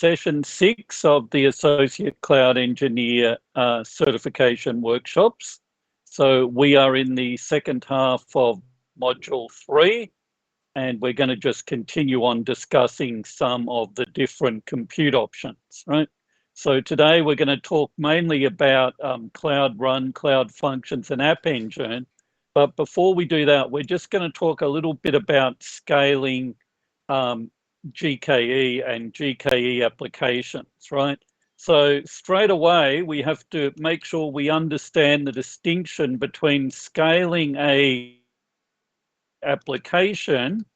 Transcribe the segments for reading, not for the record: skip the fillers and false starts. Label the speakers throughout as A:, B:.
A: session 6 of the Associate Cloud Engineer certification workshops. So we are in the second half of module 3, and we're going to just continue on discussing some of the different compute options, right? So today we're going to talk mainly about Cloud Run, Cloud Functions, and App Engine. But before we do that, we're just going to talk a little bit about scaling GKE and GKE applications, right? So straight away, we have to make sure we understand the distinction between scaling a application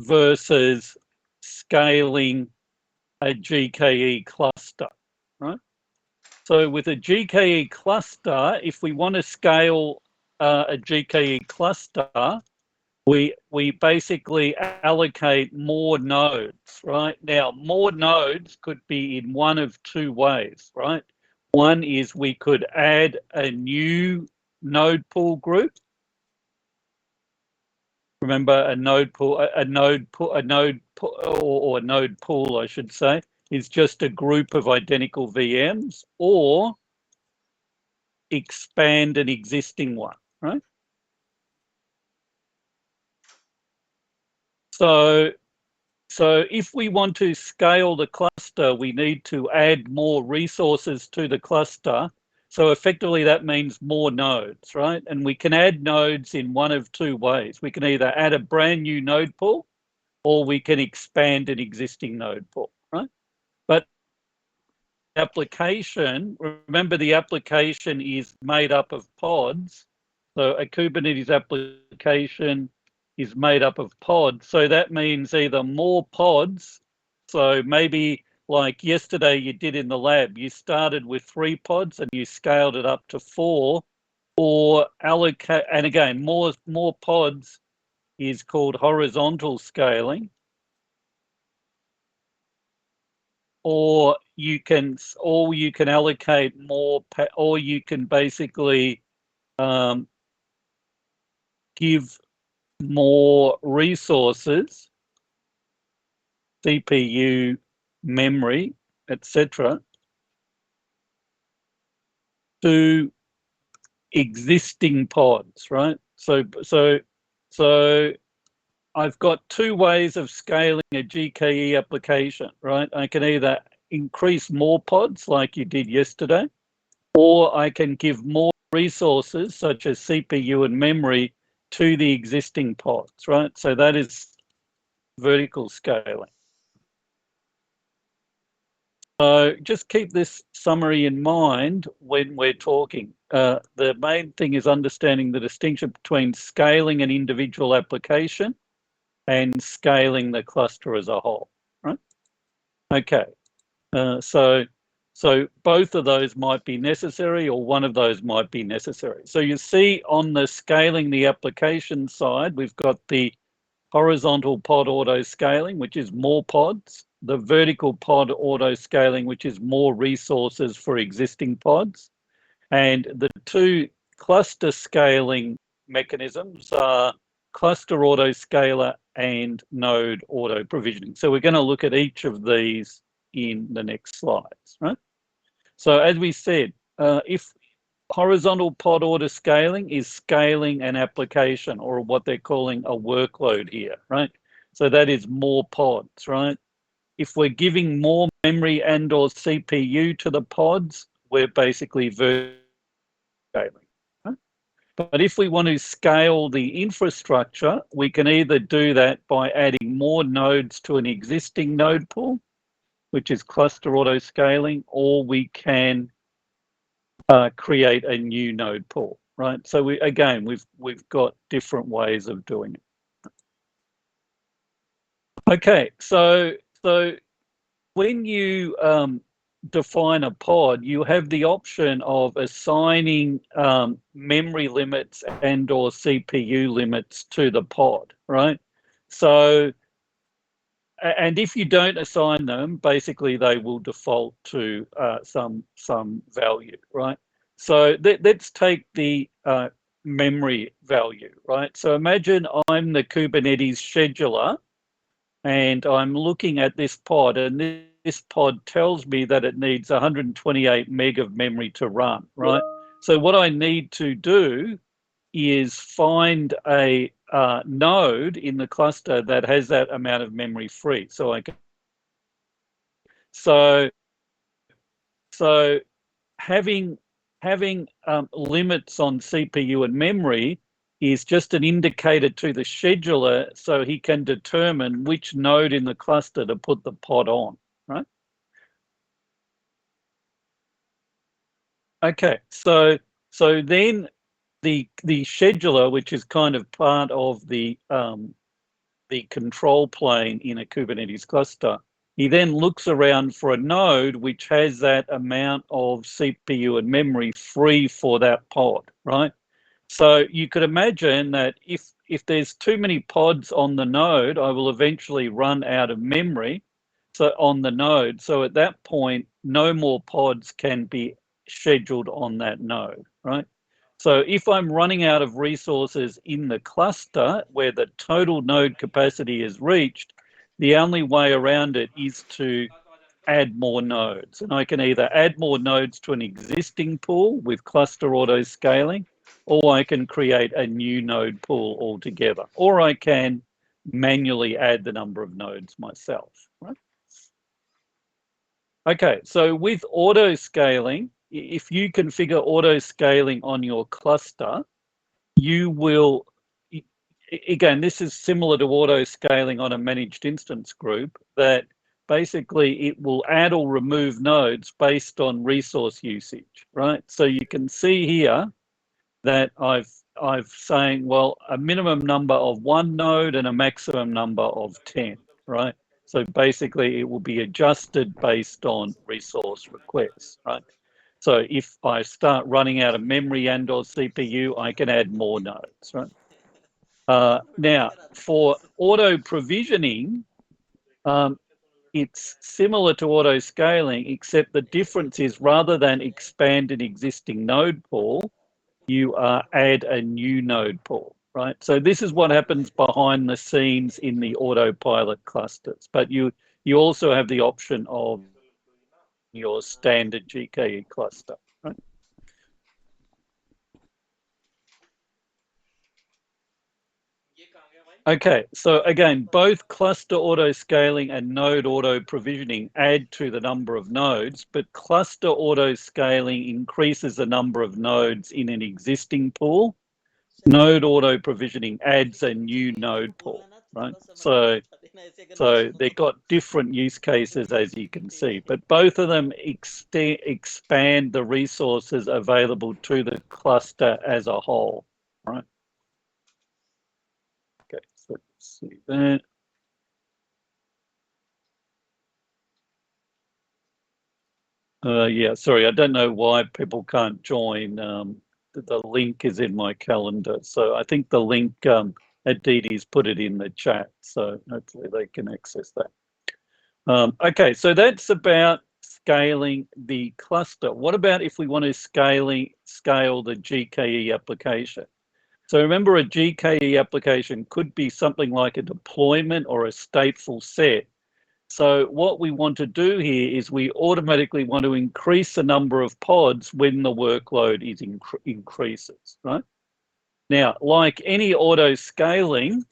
A: versus scaling a GKE cluster, right? So with a GKE cluster, if we want to scale a GKE cluster, we basically allocate more nodes, right? Now, more nodes could be in one of two ways, right? One is we could add a new node pool group. Remember, a node pool, a node pool, I should say, is just a group of identical VMs, or expand an existing one, right? So if we want to scale the cluster, we need to add more resources to the cluster. So effectively that means more nodes, right? And we can add nodes in one of two ways. We can either add a brand new node pool, or we can expand an existing node pool, right? But application, remember the application is made up of pods. So a Kubernetes application is made up of pods. So that means either more pods. So maybe like yesterday you did in the lab, you started with 3 pods and you scaled it up to 4, or allocate, and again, more pods is called horizontal scaling. Or you can allocate more, or you can basically give more resources, CPU, memory, etc., to existing pods, right? So I've got 2 ways of scaling a GKE application, right? I can either increase more pods like you did yesterday, or I can give more resources such as CPU and memory to the existing pods, right? So that is vertical scaling. So just keep this summary in mind when we're talking. The main thing is understanding the distinction between scaling an individual application and scaling the cluster as a whole, right? Okay, so both of those might be necessary, or one of those might be necessary. So you see on the scaling the application side, we've got the horizontal pod auto scaling, which is more pods, the vertical pod auto scaling, which is more resources for existing pods. And the 2 cluster scaling mechanisms are cluster autoscaler and node auto provisioning. So we're going to look at each of these in the next slides, right? So as we said, if horizontal pod auto scaling is scaling an application, or what they're calling a workload here, right? So that is more pods, right? If we're giving more memory and or CPU to the pods, we're basically vertical scaling. But if we want to scale the infrastructure, we can either do that by adding more nodes to an existing node pool, which is cluster auto scaling, or we can create a new node pool, right? So we've got different ways of doing it. Okay, so when you define a pod, you have the option of assigning memory limits and or CPU limits to the pod, right? So, and if you don't assign them, basically they will default to some value, right? So let's take the memory value, right? So imagine I'm the Kubernetes scheduler, and I'm looking at this pod, and this pod tells me that it needs 128 meg of memory to run, right? So what I need to do is find a node in the cluster that has that amount of memory free. So having limits on CPU and memory is just an indicator to the scheduler so he can determine which node in the cluster to put the pod on, right? Okay, so then the scheduler, which is kind of part of the control plane in a Kubernetes cluster, he then looks around for a node which has that amount of CPU and memory free for that pod, right? So you could imagine that if there's too many pods on the node, I will eventually run out of memory on the node. So at that point, no more pods can be scheduled on that node, right? So if I'm running out of resources in the cluster where the total node capacity is reached, the only way around it is to add more nodes. And I can either add more nodes to an existing pool with cluster auto scaling, or I can create a new node pool altogether, or I can manually add the number of nodes myself, right? Okay, so with auto scaling, if you configure auto scaling on your cluster, you will, again, this is similar to auto scaling on a managed instance group, that basically it will add or remove nodes based on resource usage, right? So you can see here that I've saying, well, a minimum number of 1 node and a maximum number of 10, right? So basically it will be adjusted based on resource requests, right? So if I start running out of memory and or CPU, I can add more nodes, right? Now, for auto provisioning, it's similar to auto scaling, except the difference is rather than expand an existing node pool, you add a new node pool, right? So this is what happens behind the scenes in the autopilot clusters. But you also have the option of your standard GKE cluster, right? Okay, so again, both cluster auto scaling and node auto provisioning add to the number of nodes, but cluster auto scaling increases the number of nodes in an existing pool. Node auto provisioning adds a new node pool, right? So they've got different use cases, as you can see, but both of them expand the resources available to the cluster as a whole, right? Okay, so let's see that. Yeah, sorry, I don't know why people can't join. The link is in my calendar. So I think the link, Aditi's put it in the chat. So hopefully they can access that. Okay, so that's about scaling the cluster. What about if we want to scale the GKE application? So remember, a GKE application could be something like a deployment or a stateful set. So what we want to do here is we automatically want to increase the number of pods when the workload is increases, right? Now, like any auto scaling,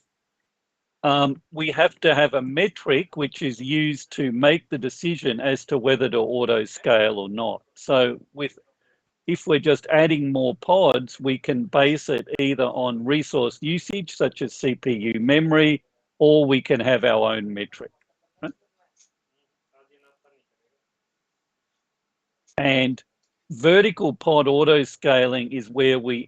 A: we have to have a metric which is used to make the decision as to whether to auto scale or not. So if we're just adding more pods, we can base it either on resource usage, such as CPU memory, or we can have our own metric. And vertical pod auto scaling is where we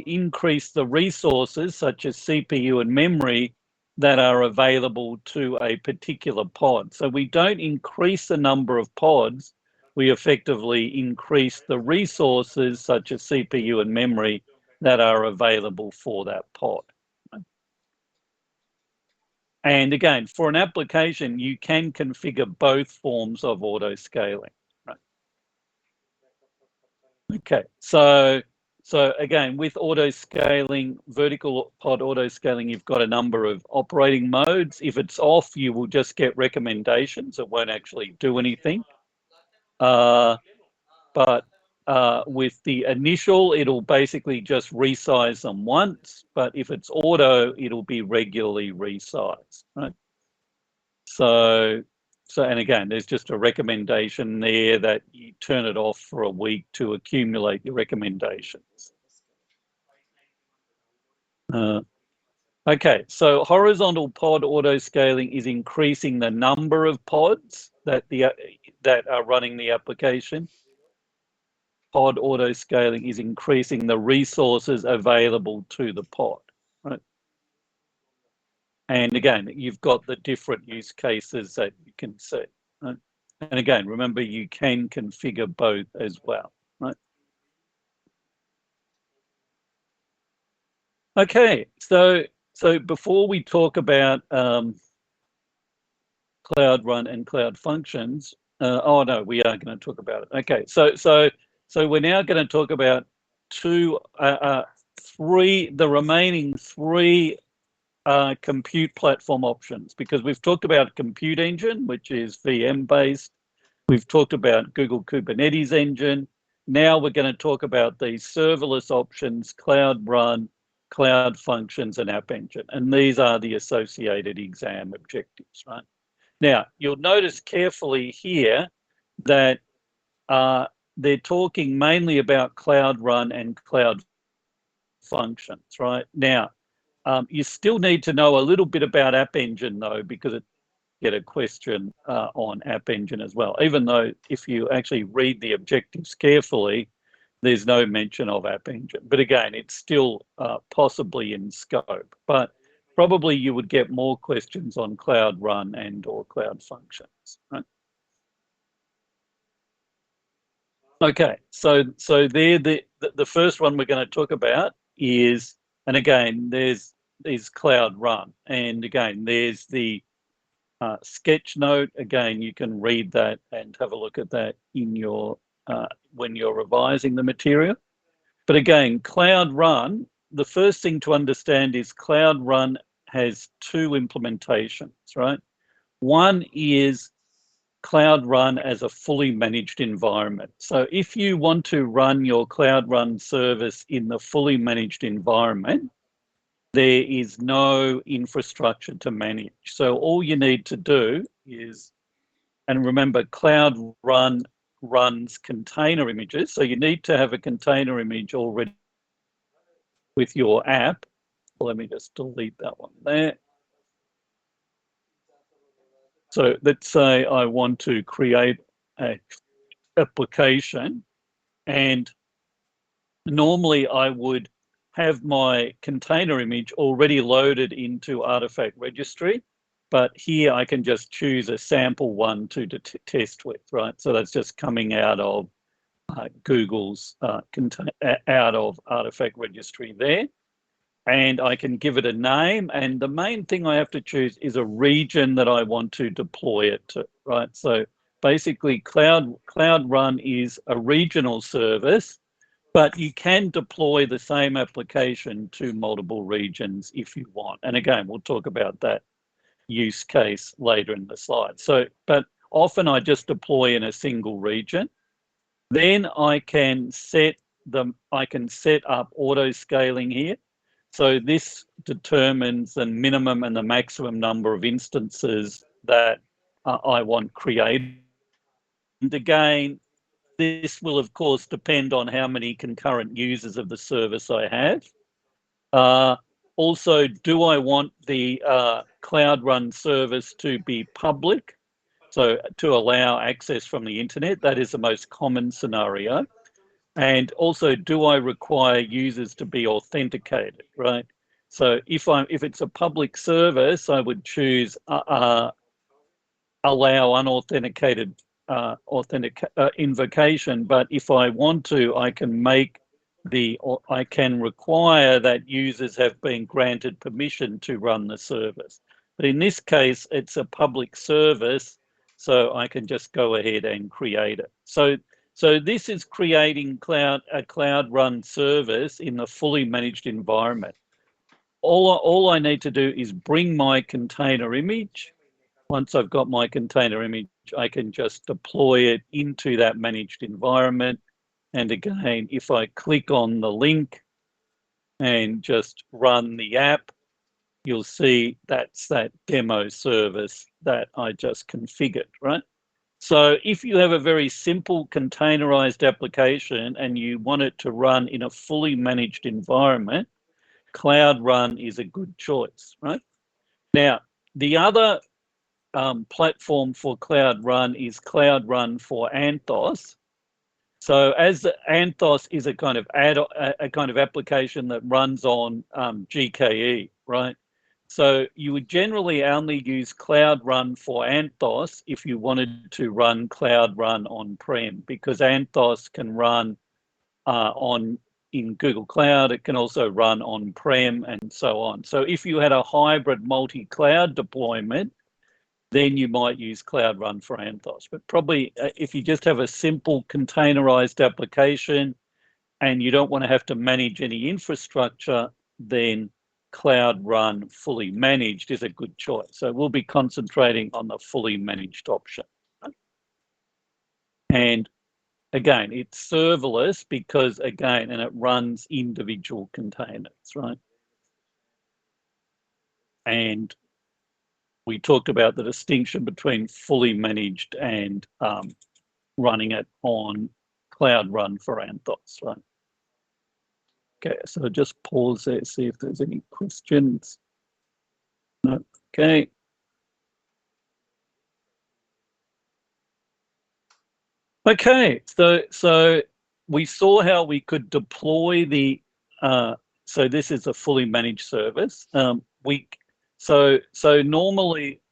A: increase the resources such as CPU and memory that are available to a particular pod. So we don't increase the number of pods, we effectively increase the resources such as CPU and memory that are available for that pod. And again, for an application, you can configure both forms of auto scaling. Okay, so So again, with auto scaling, vertical pod auto scaling, you've got a number of operating modes. If it's off, you will just get recommendations. It won't actually do anything. But with the initial, it'll basically just resize them once. But if it's auto, it'll be regularly resized, right? So and again, there's just a recommendation there that you turn it off for a week to accumulate your recommendations. Okay, so horizontal pod auto scaling is increasing the number of pods that are running the application. Pod auto scaling is increasing the resources available to the pod, right? And again, you've got the different use cases that you can see, right? And again, remember, you can configure both as well, right? Okay, so before we talk about Cloud Run and Cloud Functions, oh no, we are going to talk about it. Okay, so we're now going to talk about the remaining three compute platform options, because we've talked about Compute Engine, which is VM based. We've talked about Google Kubernetes Engine. Now we're going to talk about these serverless options, Cloud Run, Cloud Functions, and App Engine. And these are the associated exam objectives, right? Now, you'll notice carefully here that they're talking mainly about Cloud Run and Cloud Functions, right? Now, you still need to know a little bit about App Engine, though, because it get a question on App Engine as well, even though if you actually read the objectives carefully, there's no mention of App Engine. But again, it's still possibly in scope, but probably you would get more questions on Cloud Run and or Cloud Functions, right? Okay, so there the first one we're going to talk about is, and again, there's Cloud Run, and again, there's the sketch note. Again, you can read that and have a look at that in your when you're revising the material. But again, Cloud Run, the first thing to understand is Cloud Run has two implementations, right? One is Cloud Run as a fully managed environment. So if you want to run your Cloud Run service in the fully managed environment, there is no infrastructure to manage. So all you need to do is, and remember, Cloud Run runs container images. So you need to have a container image already with your app. Let me just delete that one there. So let's say I want to create an application, and normally I would have my container image already loaded into Artifact Registry, but here I can just choose a sample one to test with, right? So that's just coming out of Google's, out of Artifact Registry there. And I can give it a name. And the main thing I have to choose is a region that I want to deploy it to, right? So basically Cloud Run is a regional service, but you can deploy the same application to multiple regions if you want. And again, we'll talk about that use case later in the slide. So, but often I just deploy in a single region. Then I can set up auto scaling here. So this determines the minimum and the maximum number of instances that I want created. And again, this will, of course, depend on how many concurrent users of the service I have. Also, do I want the Cloud Run service to be public? So to allow access from the internet, that is the most common scenario. And also, do I require users to be authenticated, right? So if it's a public service, I would choose allow unauthenticated invocation. But if I want to, I can require that users have been granted permission to run the service. But in this case, it's a public service, so I can just go ahead and create it. So So this is creating a Cloud Run service in the fully managed environment. All I need to do is bring my container image. Once I've got my container image, I can just deploy it into that managed environment. And again, if I click on the link and just run the app, you'll see that's that demo service that I just configured, right? So if you have a very simple containerized application and you want it to run in a fully managed environment, Cloud Run is a good choice, right? Now, the other platform for Cloud Run is Cloud Run for Anthos. So as Anthos is a kind of application that runs on GKE, right? So you would generally only use Cloud Run for Anthos if you wanted to run Cloud Run on-prem, because Anthos can run in Google Cloud. It can also run on-prem and so on. So if you had a hybrid multi-cloud deployment, then you might use Cloud Run for Anthos. But probably if you just have a simple containerized application and you don't want to have to manage any infrastructure, then Cloud Run fully managed is a good choice. So we'll be concentrating on the fully managed option. And again, it's serverless because, again, and it runs individual containers, right? And we talked about the distinction between fully managed and running it on Cloud Run for Anthos, right? Okay, so just pause there, see if there's any questions. No, okay. Okay, so we saw how we could deploy the, so this is a fully managed service. So normally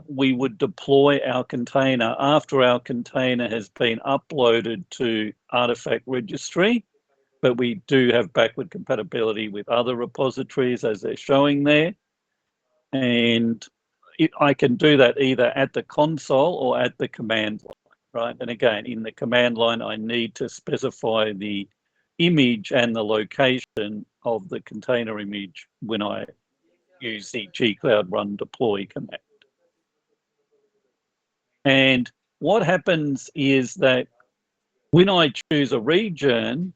A: we would deploy our container after our container has been uploaded to Artifact Registry, but we do have backward compatibility with other repositories as they're showing there. And I can do that either at the console or at the command line, right? And again, in the command line, I need to specify the image and the location of the container image when I use the gcloud run deploy command. And what happens is that when I choose a region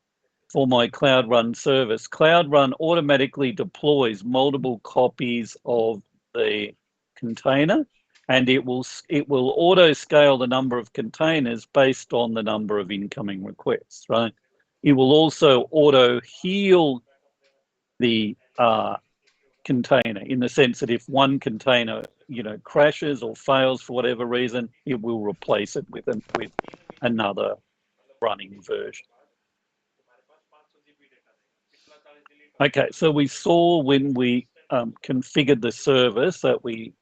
A: for my Cloud Run service, Cloud Run automatically deploys multiple copies of the container, and it will auto scale the number of containers based on the number of incoming requests, right? It will also auto heal the container in the sense that if one container, crashes or fails for whatever reason, it will replace it with another running version. Okay, so we saw when we configured the service that we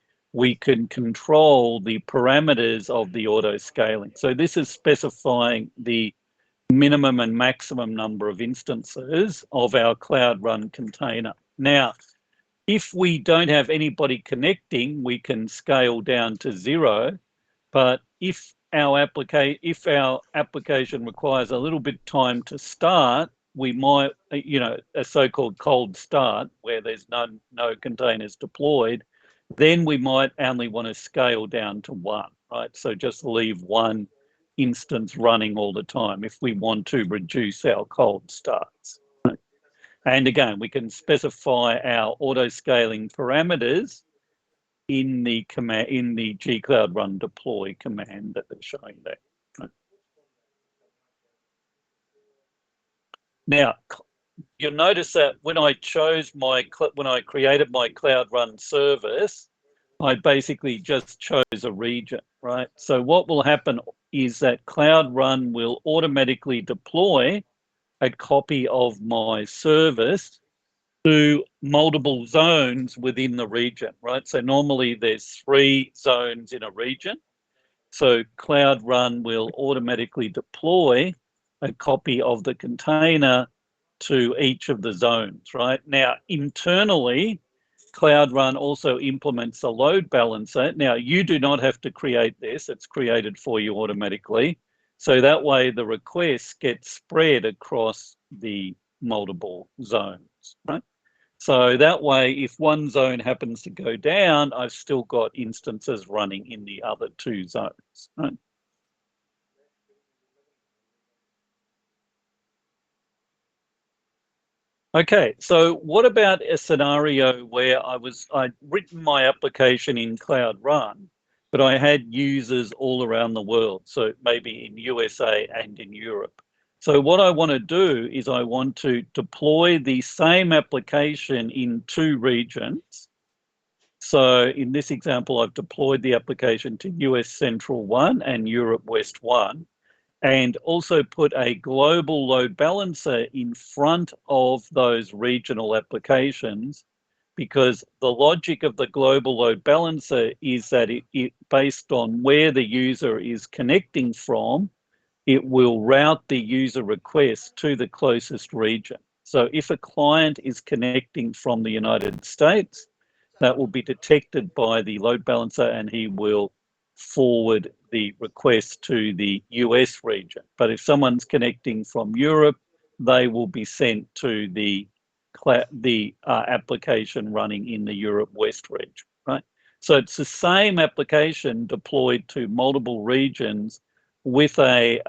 A: can control the parameters of the auto scaling. So this is specifying the minimum and maximum number of instances of our Cloud Run container. Now, if we don't have anybody connecting, we can scale down to 0. But if our application requires a little bit time to start, we might, a so-called cold start where there's no containers deployed, then we might only want to scale down to 1, right? So just leave 1 instance running all the time if we want to reduce our cold starts. And again, we can specify our auto scaling parameters in the command, in the gcloud run deploy command that they're showing there. Now, you'll notice that when I created my Cloud Run service, I basically just chose a region, right? So what will happen is that Cloud Run will automatically deploy a copy of my service to multiple zones within the region, right? So normally there's 3 zones in a region. So Cloud Run will automatically deploy a copy of the container to each of the zones, right? Now, internally, Cloud Run also implements a load balancer. Now, you do not have to create this. It's created for you automatically. So that way the requests get spread across the multiple zones, right? So that way, if one zone happens to go down, I've still got instances running in the other two zones, right? Okay, so what about a scenario where I'd written my application in Cloud Run, but I had users all around the world, so maybe in USA and in Europe. So what I want to do is I want to deploy the same application in two regions. So in this example, I've deployed the application to US Central 1 and Europe West 1, and also put a global load balancer in front of those regional applications, because the logic of the global load balancer is that it based on where the user is connecting from, it will route the user request to the closest region. So if a client is connecting from the United States, that will be detected by the load balancer and he will forward the request to the US region. But if someone's connecting from Europe, they will be sent to the application running in the Europe West region, right? So it's the same application deployed to multiple regions with a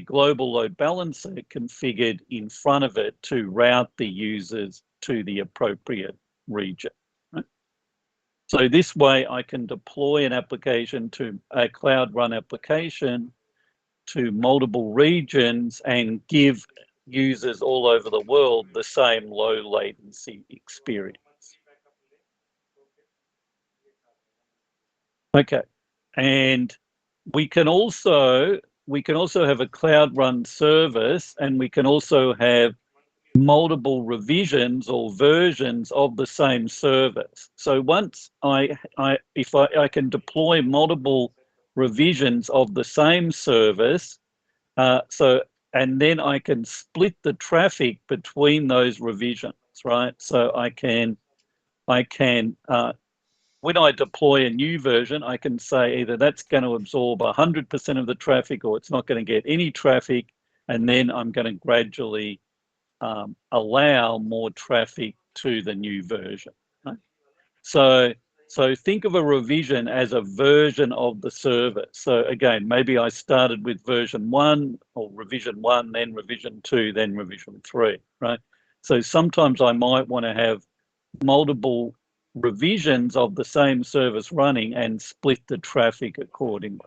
A: global load balancer configured in front of it to route the users to the appropriate region. Right? So this way I can deploy an application to a Cloud Run application to multiple regions and give users all over the world the same low latency experience. Okay, and we can also have a Cloud Run service, and we can also have multiple revisions or versions of the same service. So once I can deploy multiple revisions of the same service, and then I can split the traffic between those revisions, right? So I can when I deploy a new version, I can say either that's going to absorb 100% of the traffic or it's not going to get any traffic, and then I'm going to gradually allow more traffic to the new version. Right? So think of a revision as a version of the service. So again, maybe I started with version 1 or revision 1, then revision 2, then revision 3, right? So sometimes I might want to have multiple revisions of the same service running and split the traffic accordingly.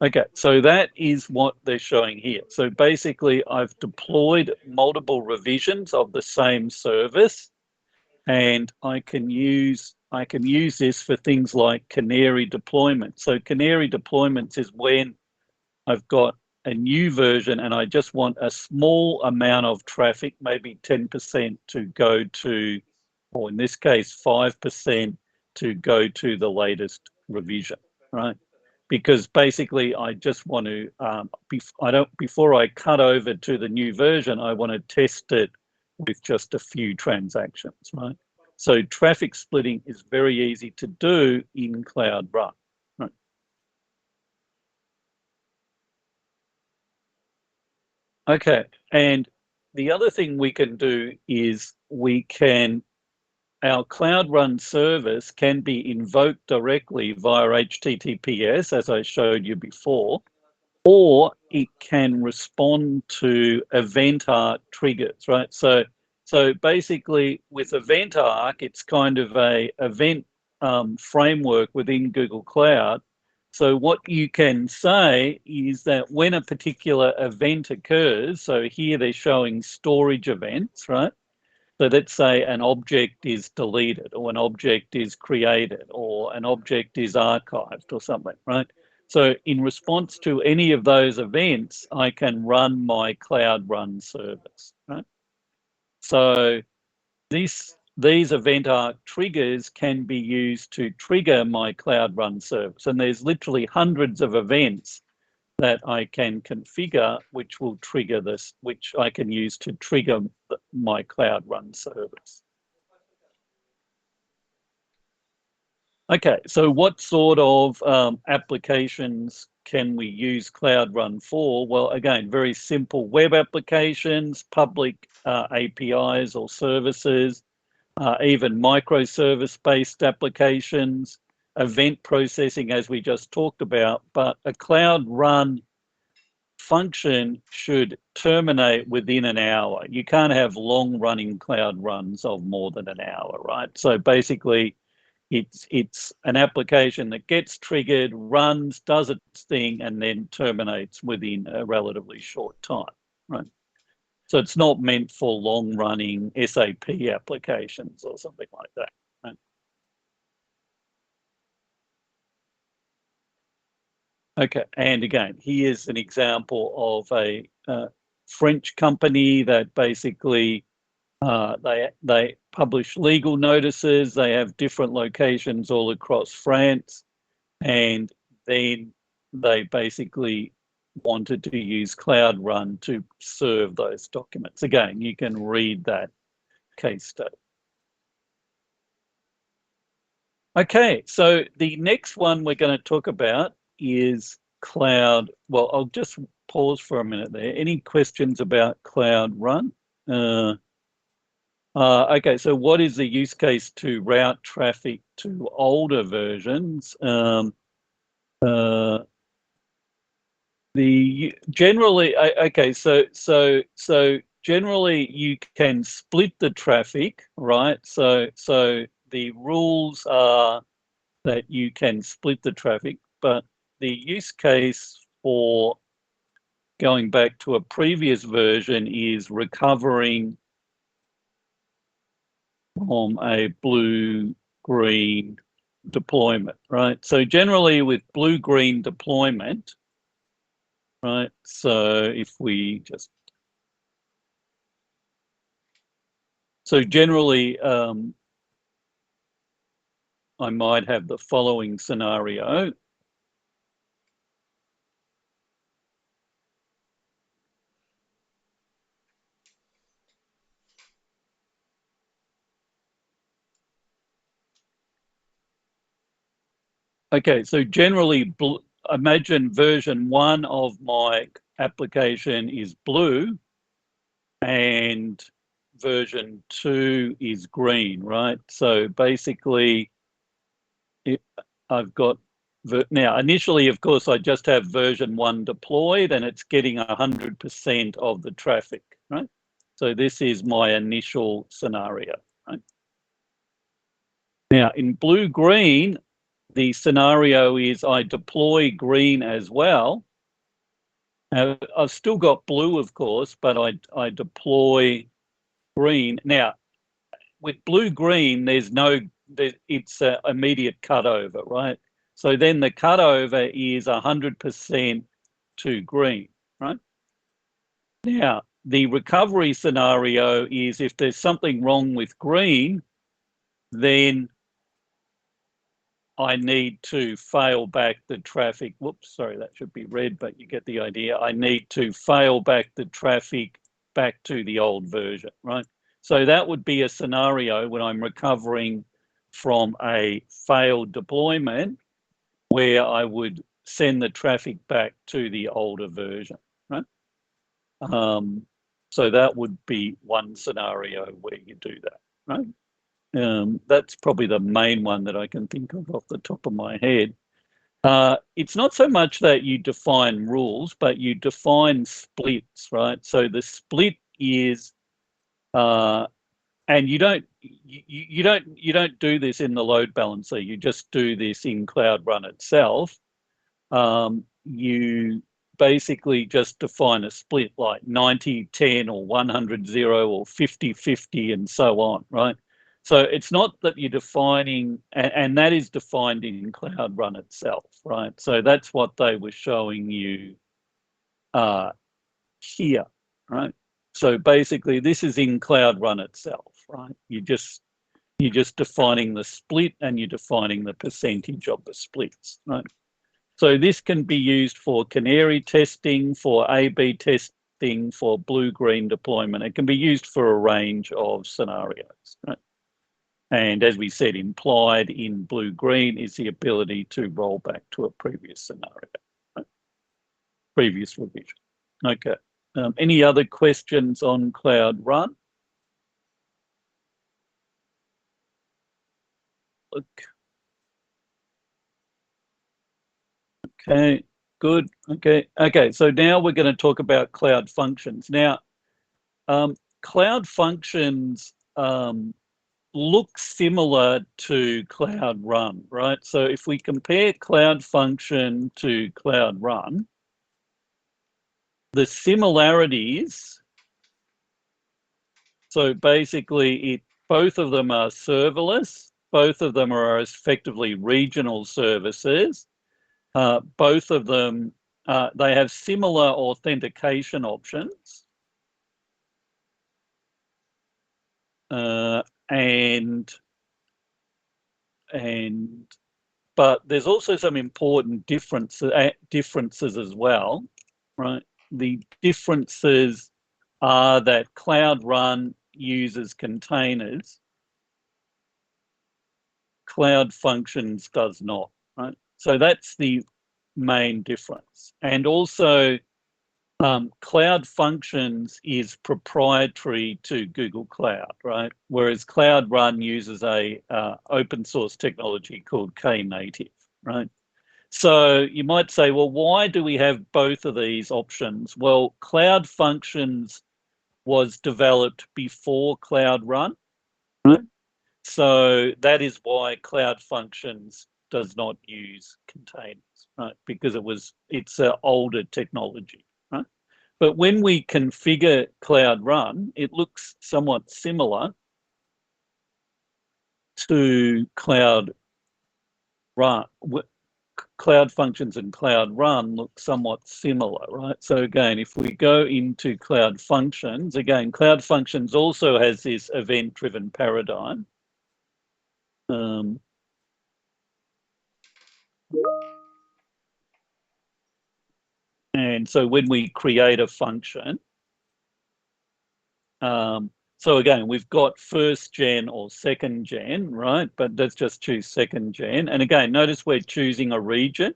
A: Okay, so that is what they're showing here. So basically, I've deployed multiple revisions of the same service, and I can use this for things like canary deployment. So canary deployments is when I've got a new version and I just want a small amount of traffic, maybe 10% to go to, or in this case, 5% to go to the latest revision, right? Because basically I just want to, before I cut over to the new version, I want to test it with just a few transactions, right? So traffic splitting is very easy to do in Cloud Run. Right? Okay, and the other thing we can do is our Cloud Run service can be invoked directly via HTTPS, as I showed you before, or it can respond to EventArc triggers, right? So basically with EventArc, it's kind of a event framework within Google Cloud. So what you can say is that when a particular event occurs, so here they're showing storage events, right? So let's say an object is deleted or an object is created or an object is archived or something, right? So in response to any of those events, I can run my Cloud Run service, right? So these EventArc triggers can be used to trigger my Cloud Run service. And there's literally hundreds of events that I can configure, which will trigger this, which I can use to trigger my Cloud Run service. Okay, so what sort of applications can we use Cloud Run for? Well, again, very simple web applications, public APIs or services, even microservice-based applications, event processing, as we just talked about. But a Cloud Run function should terminate within an hour. You can't have long-running Cloud Runs of more than an hour, right? So basically, it's an application that gets triggered, runs, does its thing, and then terminates within a relatively short time, right? So it's not meant for long-running SAP applications or something like that. Right? Okay, and again, here's an example of a French company that basically they publish legal notices. They have different locations all across France, and then they basically wanted to use Cloud Run to serve those documents. Again, you can read that case study. Okay, so the next one we're going to talk about is Cloud. Well, I'll just pause for a minute there. Any questions about Cloud Run? Okay, so what is the use case to route traffic to older versions? Generally you can split the traffic, right? So the rules are that you can split the traffic, but the use case for going back to a previous version is recovering from a blue-green deployment, right? So generally with blue-green deployment, right? So if we just, so generally, I might have the following scenario. Okay, so generally, imagine version 1 of my application is blue and version 2 is green, right? So basically, I've got, now initially, of course, I just have version 1 deployed and it's getting 100% of the traffic, right? So this is my initial scenario, right? Now in blue-green, the scenario is I deploy green as well. I've still got blue, of course, but I deploy green. Now, with blue-green, it's an immediate cutover, right? So then the cutover is 100% to green, right? Now, the recovery scenario is if there's something wrong with green, then I need to fail back the traffic. Whoops, sorry, that should be red, but you get the idea. I need to fail back the traffic back to the old version, right? So that would be a scenario when I'm recovering from a failed deployment where I would send the traffic back to the older version, right? So that would be one scenario where you do that, right? That's probably the main one that I can think of off the top of my head. It's not so much that you define rules, but you define splits, right? So the split is, and you don't do this in the load balancer. You just do this in Cloud Run itself. You basically just define a split like 90-10 or 100-0 or 50-50 and so on, right? So it's not that you're defining, and that is defined in Cloud Run itself, right? So that's what they were showing you here, right? So basically this is in Cloud Run itself, right? You're just defining the split and you're defining the percentage of the splits, right? So this can be used for canary testing, for A/B testing, thing for blue-green deployment. It can be used for a range of scenarios, right? And as we said, implied in blue-green is the ability to roll back to a previous scenario, right? Previous revision. Okay. Any other questions on Cloud Run? Look. Okay, good. Okay. So now we're going to talk about Cloud Functions. Now, Cloud Functions look similar to Cloud Run, right? So if we compare Cloud Function to Cloud Run, the similarities, so basically both of them are serverless, both of them are effectively regional services, both of them, they have similar authentication options, but there's also some important differences as well, right? The differences are that Cloud Run uses containers, Cloud Functions does not, right? So that's the main difference. And also, Cloud Functions is proprietary to Google Cloud, right? Whereas Cloud Run uses a open source technology called Knative, right? So you might say, well, why do we have both of these options? Well, Cloud Functions was developed before Cloud Run, right? So that is why Cloud Functions does not use containers, right? Because it's an older technology, right? But when we configure Cloud Run, it looks somewhat similar to Cloud Run. Cloud Functions and Cloud Run look somewhat similar, right? So again, if we go into Cloud Functions, again, Cloud Functions also has this event-driven paradigm. And so when we create a function, so again, we've got first gen or second gen, right? But let's just choose second gen. And again, notice we're choosing a region,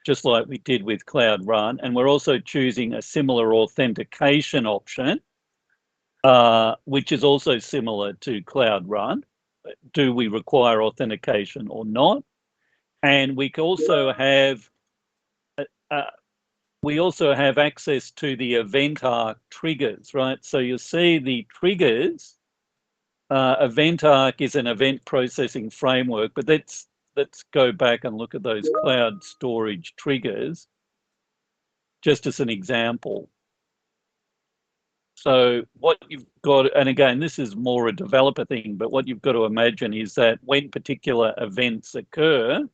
A: just like we did with Cloud Run. And we're also choosing a similar authentication option, which is also similar to Cloud Run. Do we require authentication or not? And we also have access to the event arc triggers, right? So you'll see the triggers. Event arc is an event processing framework, but let's go back and look at those cloud storage triggers, just as an example. So what you've got, and again, this is more a developer thing, but what you've got to imagine is that when particular events occur,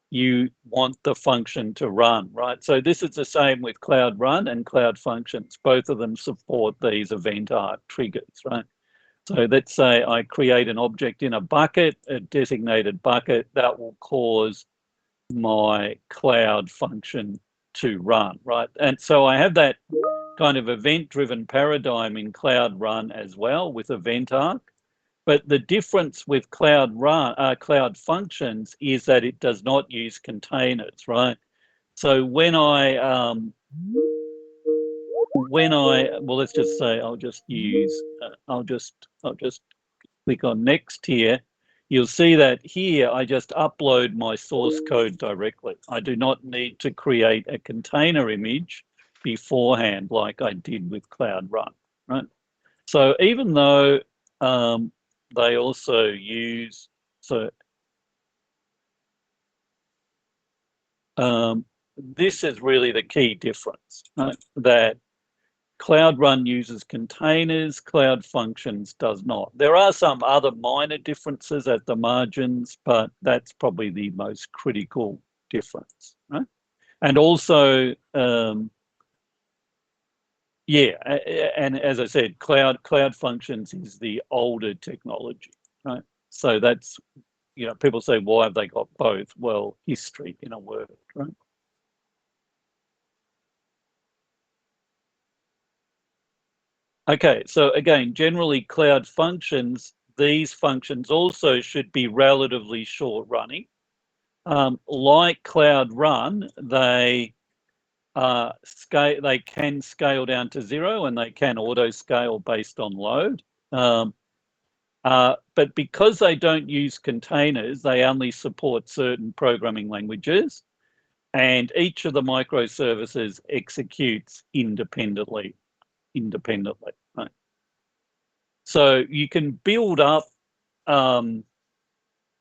A: you want the function to run, right? So this is the same with Cloud Run and Cloud Functions. Both of them support these event arc triggers, right? So let's say I create an object in a bucket, a designated bucket, that will cause my Cloud Function to run, right? And so I have that kind of event-driven paradigm in Cloud Run as well with event arc. But the difference with Cloud Functions is that it does not use containers, right? So well, let's just say I'll just click on next here. You'll see that here I just upload my source code directly. I do not need to create a container image beforehand like I did with Cloud Run, right? So even though they also use, this is really the key difference, right? That Cloud Run uses containers, Cloud Functions does not. There are some other minor differences at the margins, but that's probably the most critical difference, right? And also, yeah, and as I said, Cloud Functions is the older technology, right? So that's, people say, why have they got both? Well, history in a word, right? Okay, so again, generally cloud functions, these functions also should be relatively short running. Like Cloud Run, they can scale down to 0 and they can auto scale based on load. But because they don't use containers, they only support certain programming languages, and each of the microservices executes independently. Right? So you can build up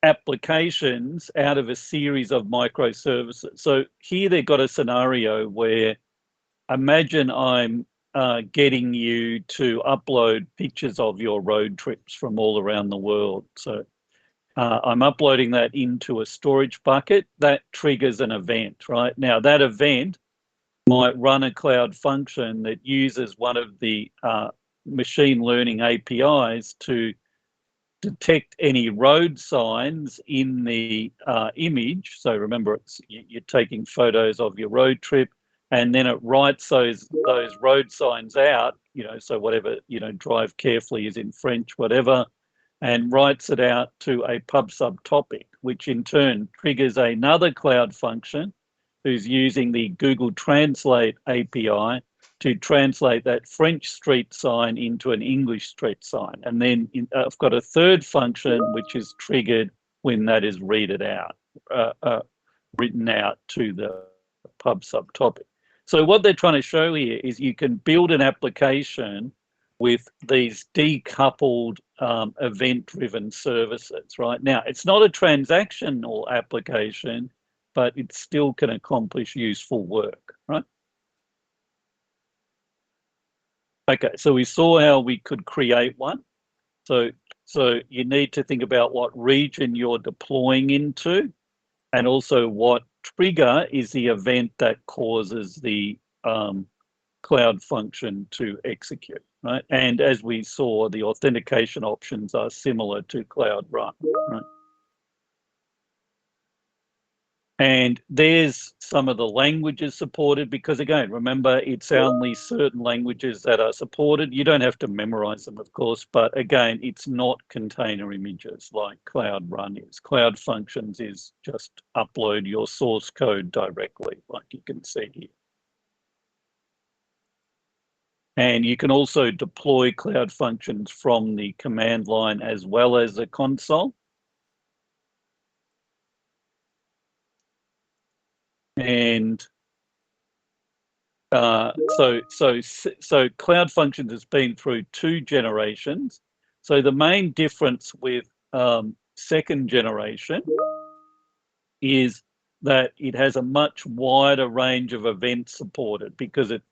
A: applications out of a series of microservices. So here they've got a scenario where imagine I'm getting you to upload pictures of your road trips from all around the world. So I'm uploading that into a storage bucket. That triggers an event, right? Now that event might run a cloud function that uses one of the machine learning APIs to detect any road signs in the image. So remember, you're taking photos of your road trip, and then it writes those road signs out. So whatever, drive carefully is in French, whatever, and writes it out to a pub sub topic, which in turn triggers another cloud function who's using the Google Translate API to translate that French street sign into an English street sign. And then I've got a third function which is triggered when that is written out to the pub sub topic. So what they're trying to show here is you can build an application with these decoupled event-driven services, right? Now, it's not a transactional application, but it still can accomplish useful work, right? Okay, so we saw how we could create one. So you need to think about what region you're deploying into, and also what trigger is the event that causes the cloud function to execute, right? And as we saw, the authentication options are similar to Cloud Run, right? And there's some of the languages supported, because again, remember, it's only certain languages that are supported. You don't have to memorize them, of course, but again, it's not container images like Cloud Run is. Cloud Functions is just upload your source code directly, like you can see here. And you can also deploy Cloud Functions from the command line as well as the console. And so Cloud Functions has been through 2 generations. So the main difference with second generation is that it has a much wider range of events supported because it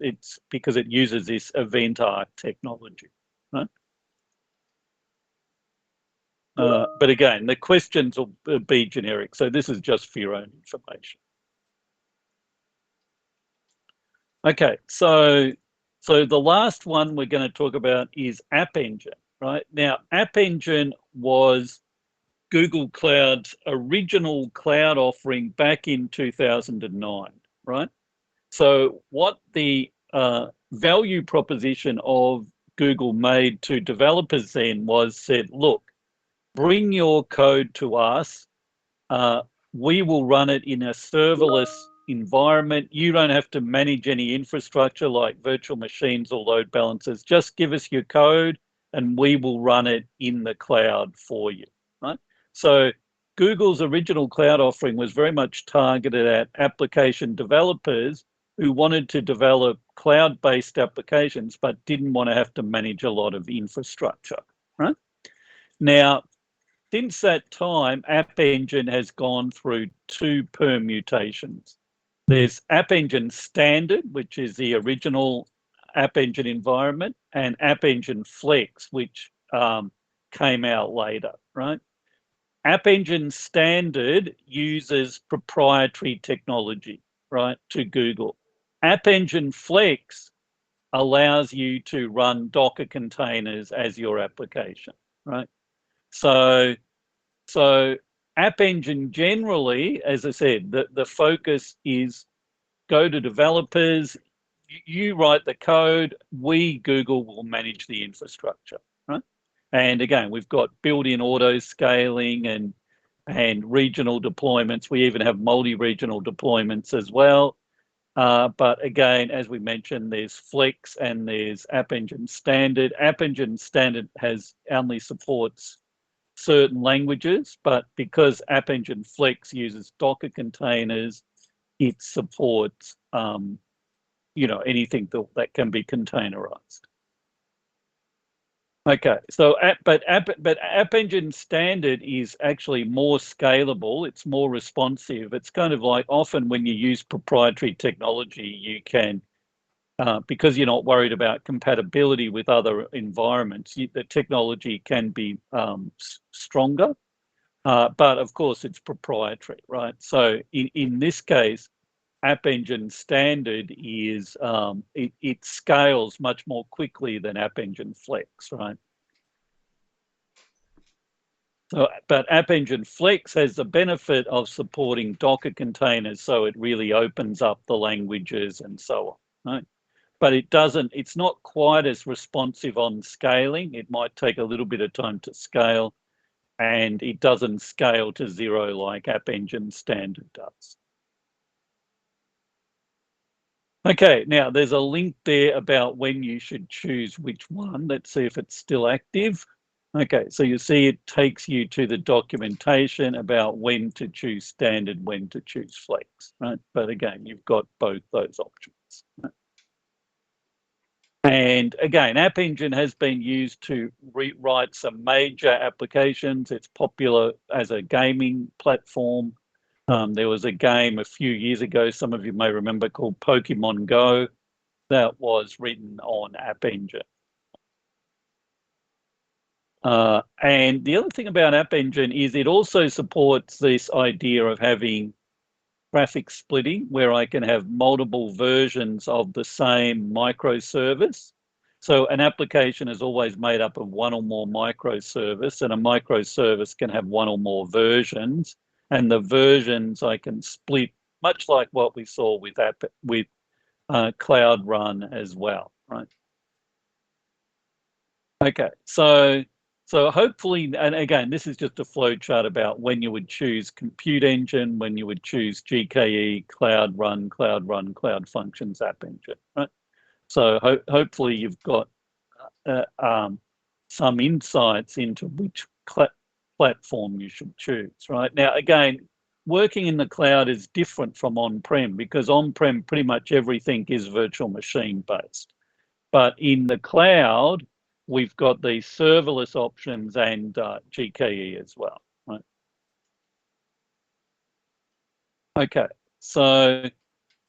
A: uses this event arc technology, right? But again, the questions will be generic, so this is just for your own information. Okay, so the last one we're going to talk about is App Engine, right? Now, App Engine was Google Cloud's original cloud offering back in 2009, right? So what the value proposition of Google made to developers then was said, look, bring your code to us. We will run it in a serverless environment. You don't have to manage any infrastructure like virtual machines or load balancers. Just give us your code and we will run it in the cloud for you, right? So Google's original cloud offering was very much targeted at application developers who wanted to develop cloud-based applications but didn't want to have to manage a lot of infrastructure, right? Now, since that time, App Engine has gone through 2 permutations. There's App Engine Standard, which is the original App Engine environment, and App Engine Flex, which came out later, right? App Engine Standard uses proprietary technology, right, to Google. App Engine Flex allows you to run Docker containers as your application, right? So App Engine generally, as I said, the focus is go to developers, you write the code, we, Google, will manage the infrastructure, right? And again, we've got built-in auto scaling and regional deployments. We even have multi-regional deployments as well. But again, as we mentioned, there's Flex and there's App Engine Standard. App Engine Standard only supports certain languages, but because App Engine Flex uses Docker containers, it supports anything that can be containerized. Okay, so App Engine Standard is actually more scalable. It's more responsive. It's kind of like often when you use proprietary technology, you can, because you're not worried about compatibility with other environments, the technology can be stronger. But of course, it's proprietary, right? So in this case, App Engine Standard is it scales much more quickly than App Engine Flex, right? So, but App Engine Flex has the benefit of supporting Docker containers, so it really opens up the languages and so on, right? But it's not quite as responsive on scaling. It might take a little bit of time to scale, and it doesn't scale to zero like App Engine Standard does. Okay, now there's a link there about when you should choose which one. Let's see if it's still active. Okay, so you see it takes you to the documentation about when to choose standard, when to choose flex, right? But again, you've got both those options. Right? And again, App Engine has been used to rewrite some major applications. It's popular as a gaming platform. There was a game a few years ago, some of you may remember, called Pokemon Go that was written on App Engine. And the other thing about App Engine is it also supports this idea of having traffic splitting, where I can have multiple versions of the same microservice. So an application is always made up of one or more microservice, and a microservice can have one or more versions. And the versions I can split, much like what we saw with Cloud Run as well, right? Okay, so hopefully, and again, this is just a flow chart about when you would choose Compute Engine, when you would choose GKE, Cloud Run, Cloud Functions, App Engine, right? So hopefully you've got some insights into which platform you should choose, right? Now, again, working in the cloud is different from on-prem because on-prem pretty much everything is virtual machine based. But in the cloud, we've got these serverless options and GKE as well, right? Okay, so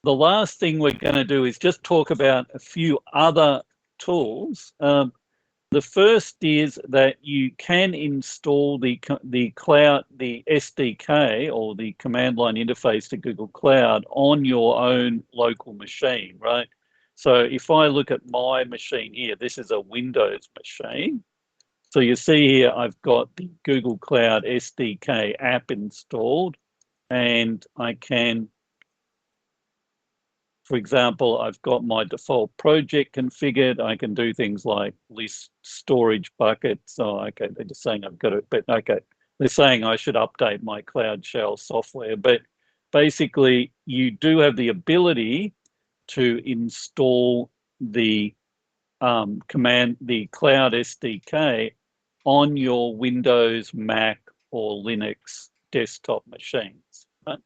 A: the last thing we're going to do is just talk about a few other tools. The first is that you can install the cloud, the SDK or the command line interface to Google Cloud on your own local machine, right? So if I look at my machine here, this is a Windows machine. So you see here, I've got the Google Cloud SDK app installed, and I can, for example, I've got my default project configured. I can do things like list storage buckets. Oh, okay, they're just saying I've got it, but okay. They're saying I should update my Cloud Shell software, but basically you do have the ability to install the the Cloud SDK on your Windows, Mac, or Linux desktop machines. Right?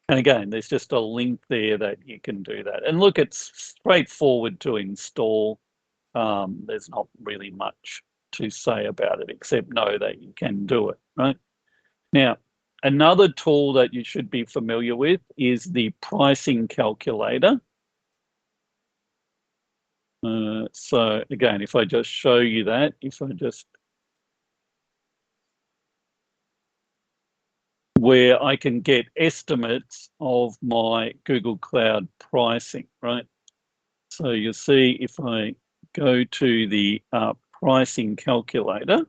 A: And again, there's just a link there that you can do that. And look, it's straightforward to install. There's not really much to say about it, except know that you can do it, right? Now, another tool that you should be familiar with is the pricing calculator. So again, if I just show you that, where I can get estimates of my Google Cloud pricing, right? So you'll see if I go to the pricing calculator.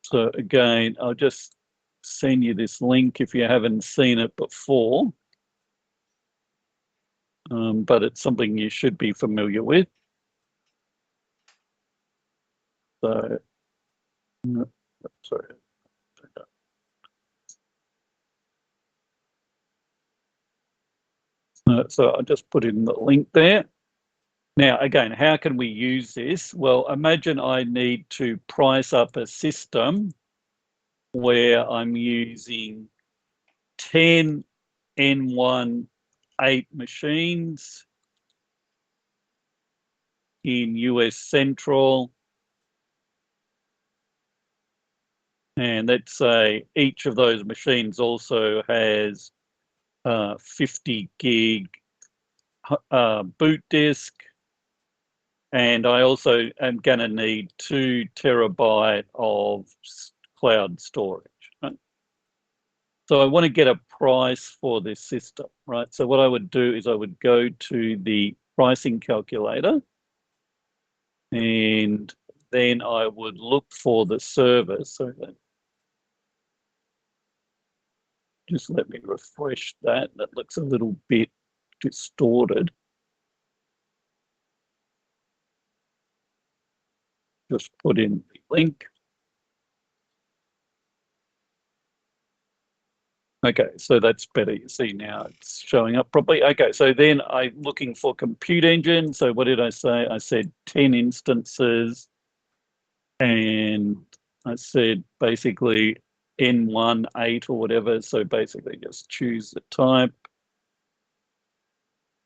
A: So again, I'll just send you this link if you haven't seen it before. but it's something you should be familiar with. So, sorry. So I'll just put in the link there. Now, again, how can we use this? Well, imagine I need to price up a system where I'm using 10 N1 8 machines in US Central. And let's say each of those machines also has 50 gig boot disk. And I also am going to need 2 terabyte of cloud storage. Right? So I want to get a price for this system, right? So what I would do is I would go to the pricing calculator, and then I would look for the service. So just let me refresh that. That looks a little bit distorted. Just put in the link. Okay, so that's better. You see now it's showing up properly. Okay, so then I'm looking for compute engine. So what did I say? I said 10 instances, and I said basically N1, 8 or whatever. So basically just choose the type,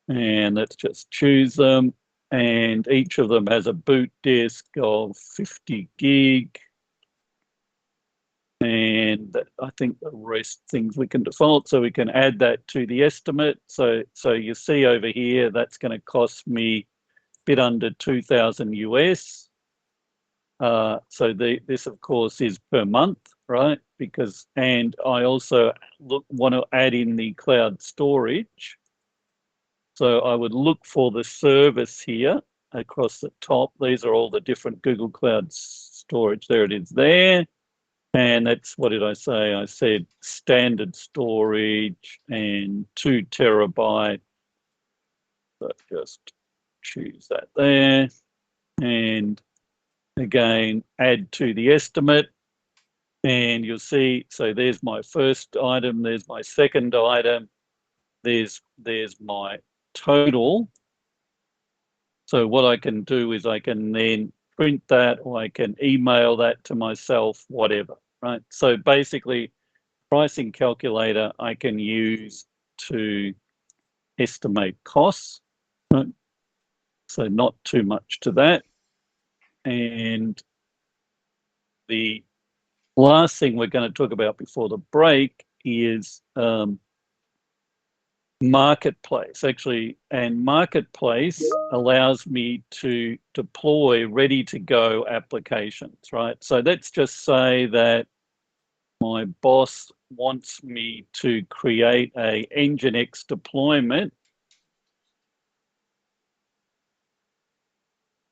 A: and let's just choose them. And each of them has a boot disk of 50 gig. And I think the rest things we can default, so we can add that to the estimate. So you see over here, that's going to cost me a bit under 2,000 US. So this of course is per month, right? And I also want to add in the cloud storage. So I would look for the service here across the top. These are all the different Google Cloud storage. There it is there. And that's, what did I say? I said standard storage and 2 terabyte. So just choose that there. And again, add to the estimate. And you'll see, so there's my first item, there's my second item, there's my total. So what I can do is I can then print that, or I can email that to myself, whatever, right? So basically, pricing calculator I can use to estimate costs, right? So not too much to that. And the last thing we're going to talk about before the break is Marketplace, actually. And Marketplace allows me to deploy ready-to-go applications, right? So let's just say that my boss wants me to create a Nginx deployment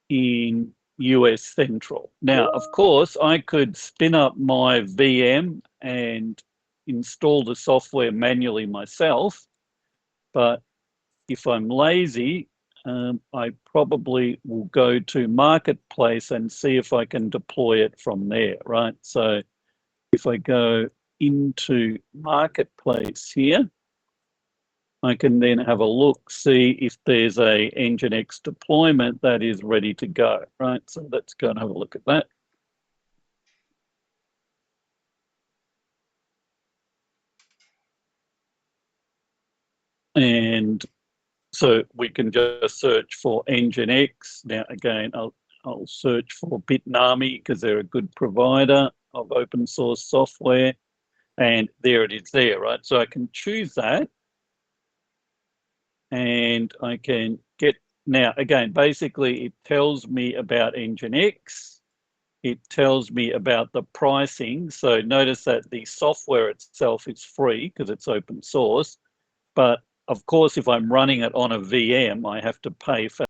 A: in US Central. Now, of course, I could spin up my VM and install the software manually myself, but if I'm lazy, I probably will go to Marketplace and see if I can deploy it from there, right? So if I go into Marketplace here, I can then have a look, see if there's a Nginx deployment that is ready to go, right? So let's go and have a look at that. And so we can just search for Nginx. Now, again, I'll search for Bitnami because they're a good provider of open source software. And there it is there, right? So I can choose that. And I can get, now again, basically it tells me about Nginx. It tells me about the pricing. So notice that the software itself is free because it's open source. But of course, if I'm running it on a VM, I have to pay for